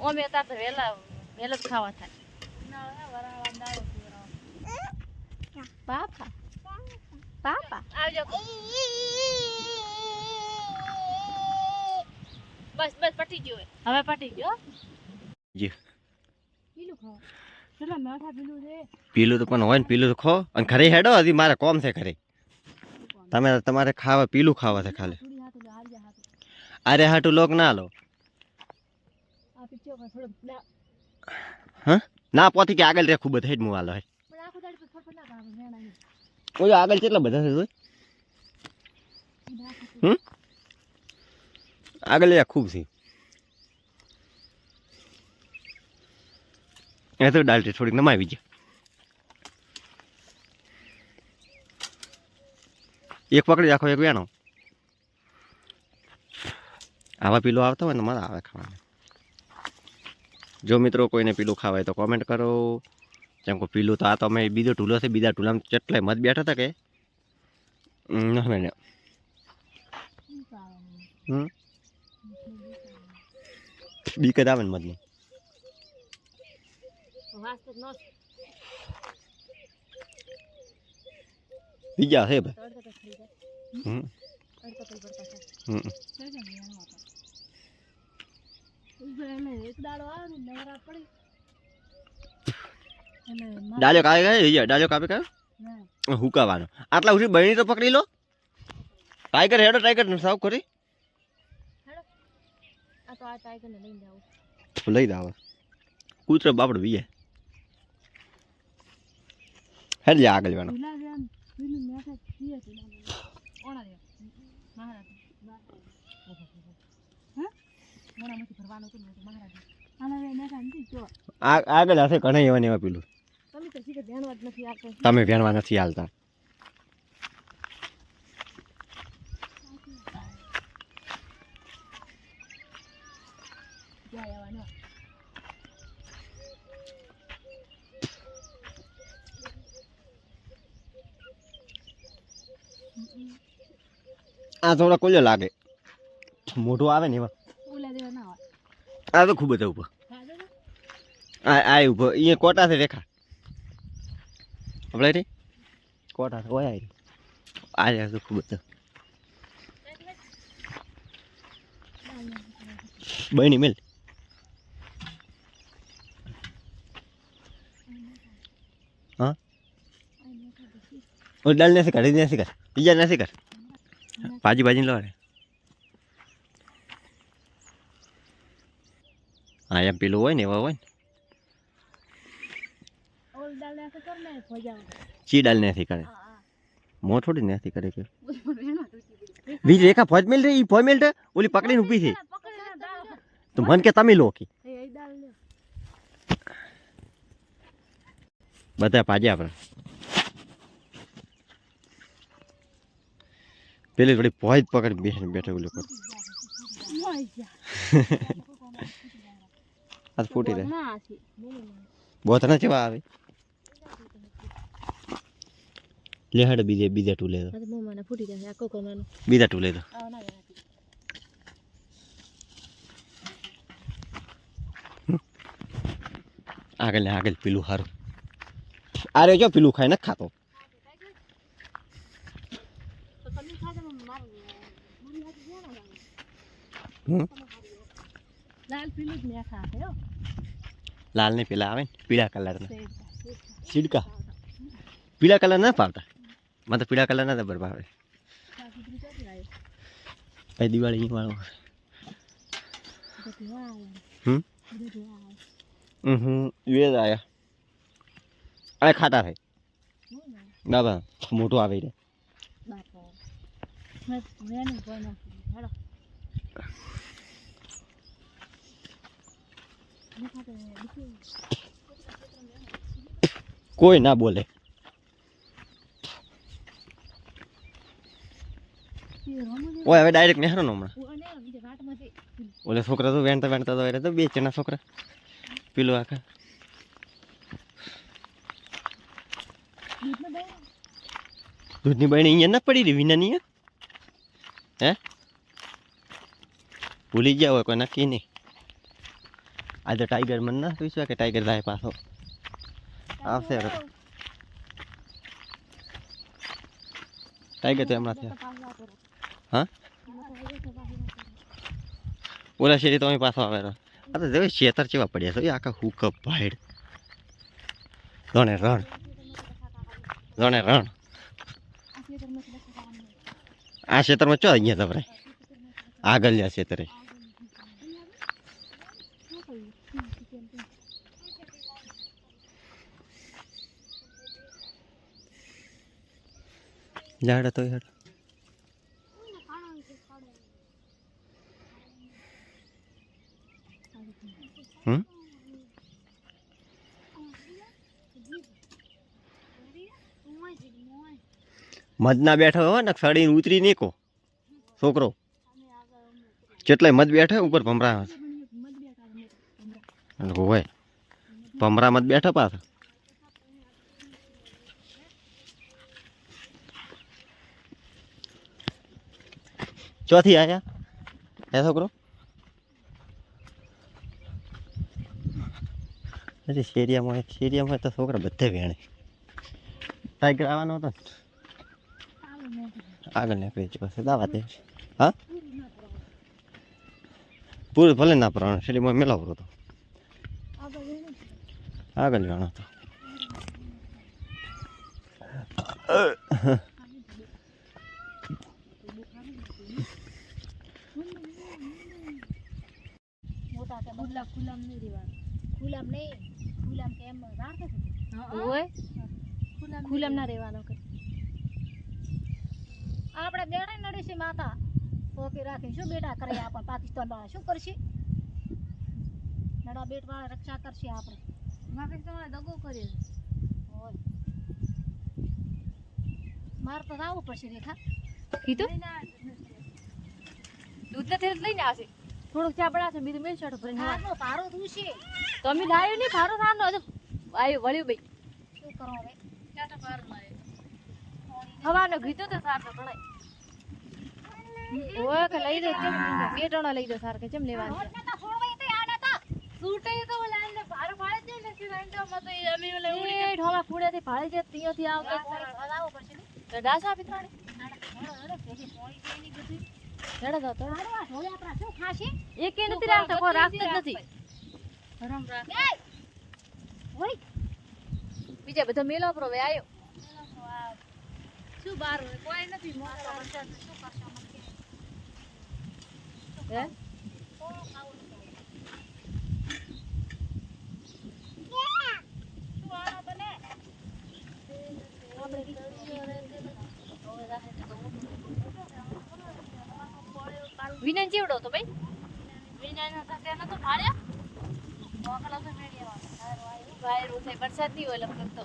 ઓમે તા તો વેલા જ ખાવા થાય પાપા પાપા આવજો બસ પટી ગયો હવે પટી ગયો જી પીલું ખાવા કેટલા મીઠા પીલું છે પીલું તો પણ હોય ને પીલું તો ખો અને ઘરે હેડો હજી મારે કોમ છે ઘરે તમારે ખાવા પીલું ખાવા છે ખાલી અરે હાટું લોક ના લો હા ના પોથી કે આગળ રે ખૂબ જ હેડ મુવાલો હે ઓય આગળ કેટલા બધા છે જોઈ આગળ યા ખૂબ છે એ તો ડાલટી થોડીક નમાવી ગયા એક પકડી રાખો એક વેણો આવા પીલું આવતા હોય ને મજા આવે ખાવાનું જો મિત્રો કોઈને પીલું ખાવાય તો કોમેન્ટ કરો જેમ કે પીલું તો આ તો અમે બીજો ટૂલો છે બીજા ટૂલામાં કેટલાય મત બેઠા હતા કે બીક જ આવે ને મતની બીજા છે ભાઈ ડાલ્યો કાપી ગયો ડાલ્યો કાપી ગયો હુકાવાનો આટલા ઉઠી બહેણી તો પકડી લો ટાઈગર હેડો ટાઈગર સાવ કરી લઈ દાવ કૂતરો બાપડ વીએ હેડ જા આગળ વેણો આગળ હશે ઘણા એવા ને એવા પીલું તમે ભેણવા નથી હાલતા આ થોડા કોલ્યો લાગે મોઢું આવે ને એવા આ તો ખૂબ જ ઉભો આ ઉભો અહીંયા કોટા છે રેખા આપણે રે કોટા છે ઓય આ તો ખૂબ જ બની મેલ હા ઓ ડાલ નથી કર નથી કર બીજા નથી કર ભાજી લો રે હા એમ પેલું હોય ને એવા હોય ને ચી ડાલ નથી કરે મો થોડી નથી કરે કે બીજી રેખા ફોજ મેલ રે ઈ ફોજ મેલ રે ઓલી પકડીને ઊભી છે તો મન કે તમે લો કે બધા ભાજ્યા આપણે પેલી થોડી ફોજ પકડી બેસીને બેઠો ઓલું કર આ ફૂટી રહે બહુ તને કેવા આવે લે હડ બીજા ટૂલે તો બીજા ટૂલે તો આગળ પીલું સારું અરે જો પીલું ખાઈ નથી ખાતો લાલ ને પેલા આવે ને પીળા કલર ના છીડકા પીળા કલર ના પાવતા મને તો પીળા કલર ના જબર ભાવે દિવાળી વાળો વેદ આયા આ ખાતા થાય બાબા મોટું આવે રે કોઈ ના બોલે ઓય હવે ડાયરેક્ટ નેહરો નો હમણાં ઓલે છોકરા તો વેણતા તો બે જણા છોકરા પેલું આખા દૂધની બહેણી અહીંયા ના પડી રહી વિનાની હે ભૂલી ગયા હોય કોઈ નક્કી નહીં. આજે ટાઈગર મને ના પૂછ્યા કે ટાઈગર જાય પાછો આવશે. ટાઈગર તો હમણાં થયા. હા ઓલા શેરી તો અહીં પાછો આવે. આ તો જોઈ શેતર કેવા પડ્યા છે આખા હુક ભાઈડ રણે રણ રણે રણ. આ ક્ષેત્રમાં ચો અહીંયા તમે આગળના ક્ષેત્રે ઝાડ હતો યાર. મધના બેઠો હોય ને સડીને ઉતરી નીકો છોકરો કેટલાય મધ બેઠો ઉપર ભમરા હોય ભમરા મધ બેઠો પાછો. ચોથી આયા હે છોકરો. શેરિયામાં તો છોકરા બધે વેણે. ટાઈગર આવવાનો હતો ને આગળ નીકળી ગયો છે દાવા દે. હા પૂરું ભલે ના પ્રાણ શેરીમાં મેલાવરો હતો આગળ વેણો હતો. ખુલામ ના રહેવાનો કે આપણે દેડે નડી છે માતા ઓકે રાખી શું બેટા કરે આપણ પાકિસ્તાન વાળા શું કરશે નડા બેટ વાળા રક્ષા કરશે આપણે પાકિસ્તાન વાળા દગો કર્યો હોય માર તો આવવું પડશે રેખા કીધું દૂધ નથી લઈને આવશે થોડુંક ચા બનાવશે બીજું મેં છોડો ભરીને હાનો ભારો દૂશે તો અમે લાયો નહીં ભારો થાનો હજુ આયો વળ્યું ભાઈ શું કરો હવે ચાટા ભાર મારે હવાનો ગીતો તો સાર તો ભણાય ઓય કે લઈ દે કેમ બે ટણા લઈ દો સાર કે કેમ લેવાનું છે તો છોડવાઈ તે આના તા સૂટે તો લાઈન ને ભાર ભાળે છે ને લાઈન તો મત અમે ઓલે ઉડી ઢોલા ફૂડે થી ભાળે છે ત્યાંથી આવતો હલાવો પડશે તો ડાસા પિત્રાણી અરે પેલી પોણી કેની બધી જડો તો આ ઢોલે આપડા શું ખાશે એકે નથી રાખતો કોઈ રાખતો જ નથી હરામ રાખ ઓય બીજા બધા મેલો પર હવે આયો શું બાર હોય કોઈ નથી મોટા વરસાદ શું કરશો હે વિનય જેવડો તો ભાઈ વિનય નો થકે ન તો ભાળ્યા મોકલા તો મેડિયા વાયર ઉઠે વરસાદ ની હોય લગભગ તો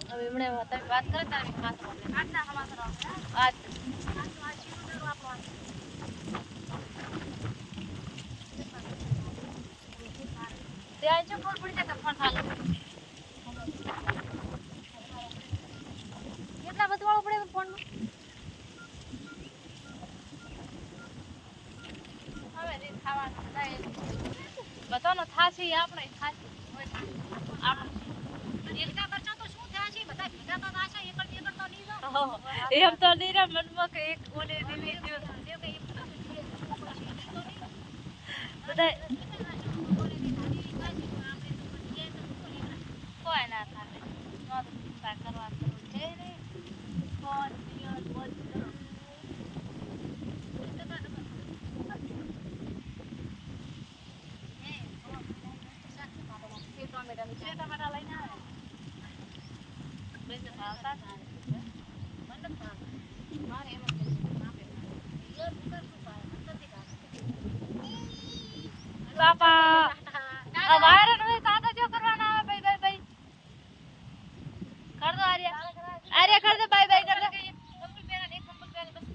હવે એમણે તમે વાત કરે તારે ખાસ કાટના સમાચાર આજ તે આજ ફોન પડી જાય તો ફોન ચાલુ કેટલા બધું વાળો પડે ફોન નું હવે રે ખાવાનું થાય બધાનો થાશે આપણે થાશે આપણે એલકા બચ્ચા તો શું થયા છે બધા ભેગા તો થાશે એકલ તો નહીં જાવ એમ તો નહીં રે મનમાં કે એક ઓલે દીવી જો કે બધા કોઈ ના થાય નો ચિંતા કરવા છે રે કોણ દિયો બોલ ટમેટા લઈને આવે બેન ભાવતા થાય મને ભાવ મારે એમ જ આપે યો દુકાન શું ભાવ નથી ભાવ બાપા આ વાયર નો તાતા જો કરવાના આવે ભાઈ ભાઈ કર દો આર્યા કર દો બાય બાય કર દો કંપલ પહેરા એક કંપલ પહેરા બસ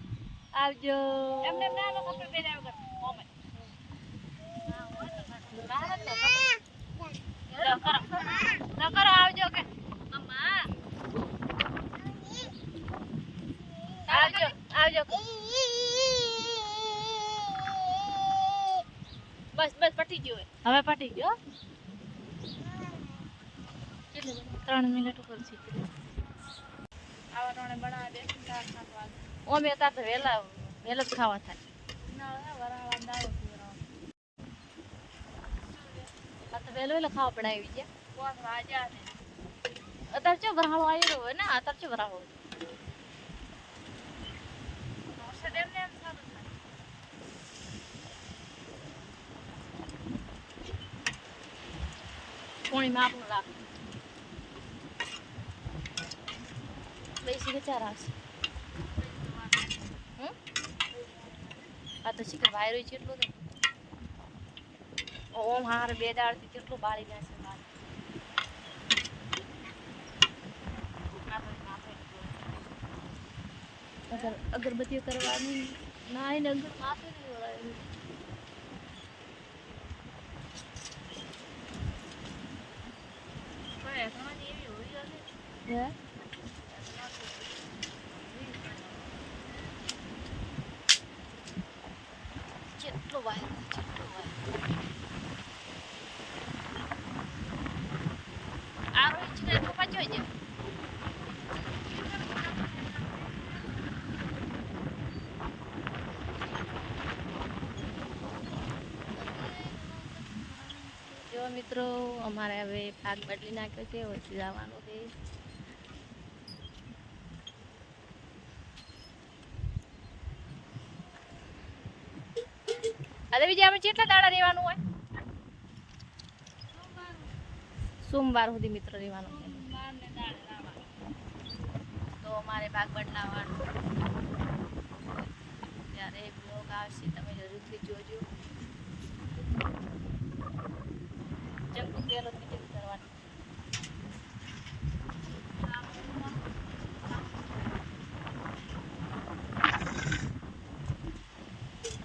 આવજો એમને ના લો કંપલ પહેરા વગર મોમે કરો આવજો કે મમ્મા આવજો બસ બસ પટી ગયો હવે પટી ગયો 3 મિનિટ ઉપર છે આવા ટોણે બનાવે દે 4-5 વાગે ઓમે તાર તો વેલા જ ખાવા થાય ના વરાળા દાળો પીવરાવ આ તો વેલો ખાવા પડાવી છે 5 વાગ્યા ને અત્યારે ચો વરાળો આવ્યો હોય ને અત્યારે ચો વરાળો પાણી માં આપણું રાખ બેસી કે ચાર આવશે આ તો શીખર વાયરો જેટલો ને ઓમ હાર બે દાળથી કેટલું બાળી નાખે અગરબત્તીઓ કરવાની ના એને અગર માથે નહીં વળાય જેટલો વાયરો આ રોજ ને પપ્પા જોઈ જાય મિત્રો અમારે હવે ભાગ બદલી નાખ્યો છે ઓછી જવાનું છે અરે બીજા આપણે કેટલા દાડા રહેવાનું હોય સોમવાર સુધી મિત્ર રહેવાનું છે તો અમારે ભાગ બદલાવાનું ત્યારે બ્લોગ આવશે તમે જરૂરથી જોજો જંગુ પેલો મીટિંગ કરવાની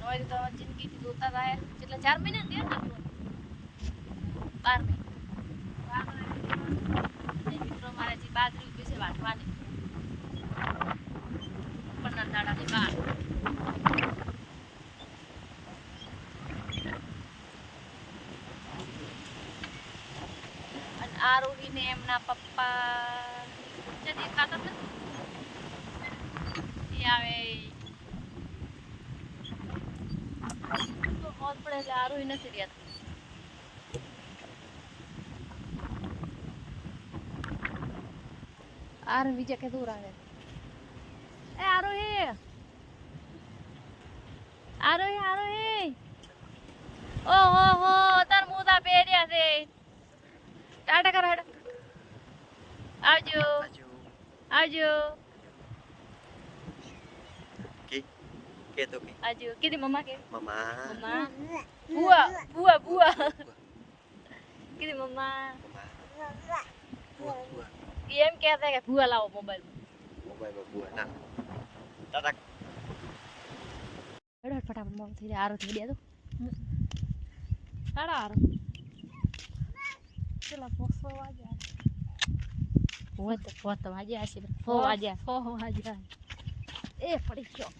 રોજ તો જિંદગીથી જોતા થાય એટલે 4 મહિના થયા ને 12 મહિના મિત્રો મારાથી બાજરી ઉભી છે વાટવાની ઉપરના દાડાની બહાર આરોહી ને એમના પપ્પા જે દેખાતા નથી આવે તો મોત પડે એટલે આરોહી નથી રહ્યા આર બીજા કે દૂર આવે એ આરોહી આરોહી આરોહી ઓહો હો તાર મુદા પેર્યા છે ટાટા કરો હેડો આવજો આવજો કે તો કે આવજો કીધી મમ્મા કે મમ્મા મમ્મા બુઆ બુઆ બુઆ કીધી મમ્મા એમ કહેતા કે બુઆ લાવો મોબાઈલ માં બુઆ ના ટાટા હેડો ફટાફટ મોમ થઈ જાય આરો થઈ ગયા તો સાડા આરો ચલો 4 વાગ્યા હોય તો 4 વાગ્યા હશે 4 વાગ્યા એ પડી ગયો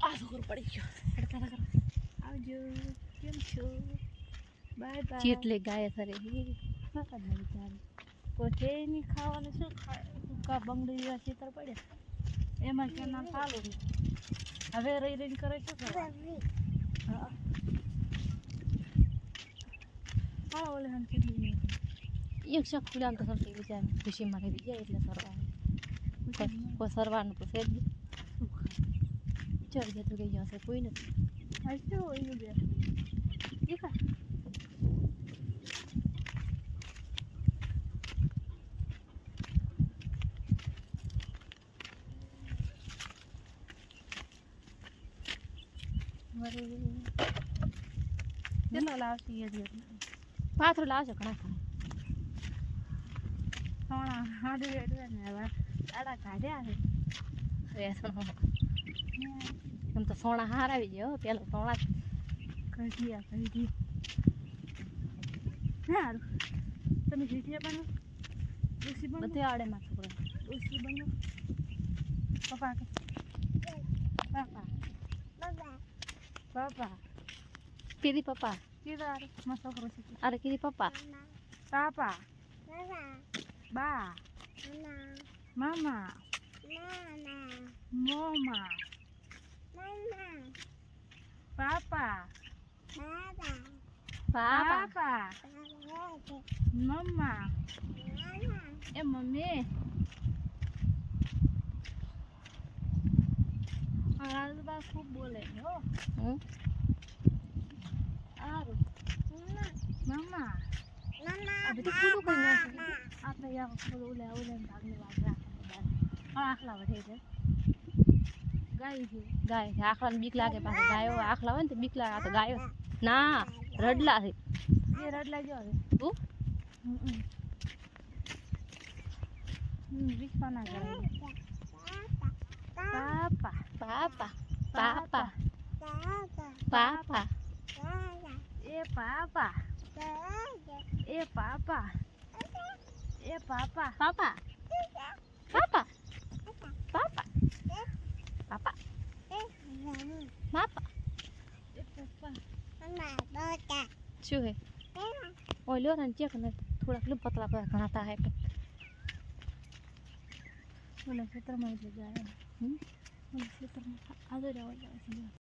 આ છોકરો પડી ગયો હેડતા કરો આવજો કેમ છો બાય બાય ચેટલે ગાય થરે ના કરના વિચાર કોઠે ની ખાવાનું શું કા બંગડી આ ચેતર પડે એમાં કે ના ચાલુ હવે રહી રહીને કરે શું કરવા હા હા ઓલે હન કેટલી એક શક ફૂલાલ તો સમજી વિચાર ખુશી માં રહી જાય એટલે સરવાનું કોઈ સરવાનું તો છે જ ચડ જતું ગઈ જશે કોઈ નથી હશે હોય બે દેખા કેટલા લાવતી એ પાથરો લાવજો ઘણા ઘણા હાડું એટલે ને હવે દાડા કાઢ્યા છે એમ તો સોના હાર આવી ગયો પેલો સોના કઢી સારું તમે ઘીટિયા બનો ડોસી બનો બધે આવડે માં છોકરો ડોસી બનો પપ્પા કે પપ્પા પપ્પા કીધી પપ્પા કીધું અરે મારો છોકરો છે અરે કીધી પપ્પા પાપા બા મામા મોમા પાપા પાપા મમ્મા એ મમ્મી બા ખૂબ બોલે છે હો સારું મમ્મા આ બધું પૂરું કરી નાખ્યું આપણે યા થોડું ઓલે ભાગની વાત રાખે આખલા વધે છે ગાય છે આખલાને બીક લાગે પાછું ગાયો આખલા હોય ને તો બીક લાગે આ તો ગાયો ના રડલા છે એ રડલા જો વિશ્વા ના કરે પાપા પાપા પાપા પાપા એ પાપા એ પાપા એ પાપા પાપા પાપા પાપા પાપા પાપા એ પપ્પા શું હે ઓય લ્યો ને ચેક ને થોડાક લો પતલા પતલા ઘણા તા હે ઓલા ખેતરમાં એટલે જાય ઓલા ખેતરમાં આગળ આવવા જાય છે